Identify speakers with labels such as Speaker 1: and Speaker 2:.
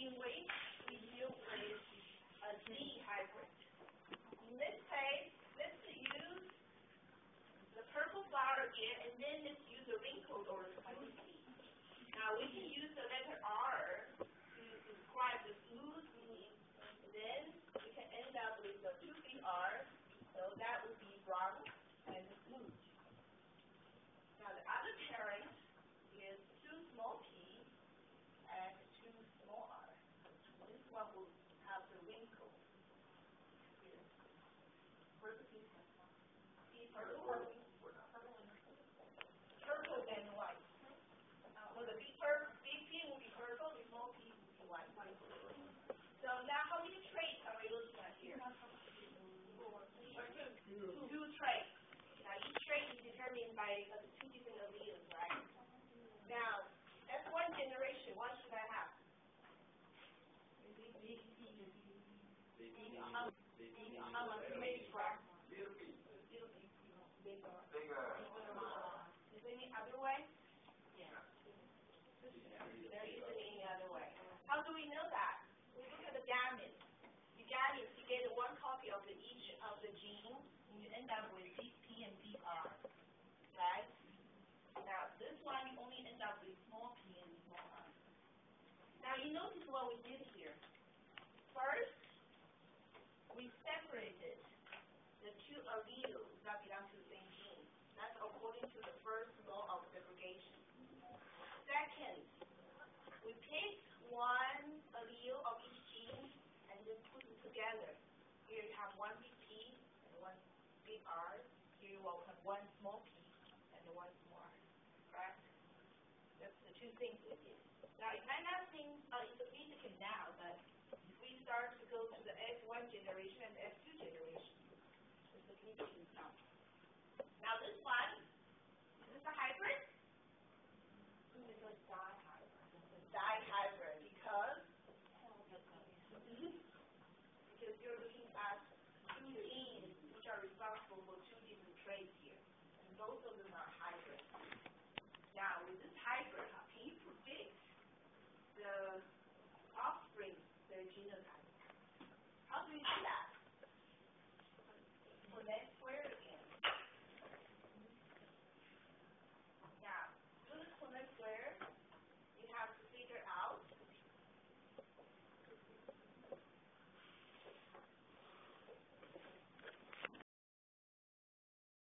Speaker 1: in which we deal with a Z hybrid. In this case, let's use the purple flower again, and then let's use the wrinkled or smoothie. Now we can use the letter R to describe the smoothie, and then we can end up with the two big R's, so that would be round and smooth. Now the other parent is two small p and two small r. This one will have the wrinkle. Purple and white. So the big P will be purple, the small p will be white. So now how many traits are we looking at here? Two traits. Now each trait is determined by two different alleles, right? Now, that's one generation. What should I have? Bigger. Is there any other way? Yeah. There isn't any other way. How do we know that? We look at the gametes. The gametes, you get one copy of each of the genes, and you end up with big P and big R. Right? Now, this one, you only end up with small p and small r. Now, you notice what we did here. First, we separated the two alleles that belong to the same gene. That's according to the first law of segregation. Second, we pick one allele of each gene and then put them together. Here you have one big P and one big R. Here you will have one small p and one small r. Correct? That's the two things we did. Now, it might not seem insignificant now, but if we start to go to the F1 generation and the F2 generation, it's significant now. Now, this one, is this a hybrid? It's a dihybrid. It's a dihybrid because you're looking at two genes which are responsible for two different traits here, and both of them are hybrids. Now, with this hybrid, can you predict the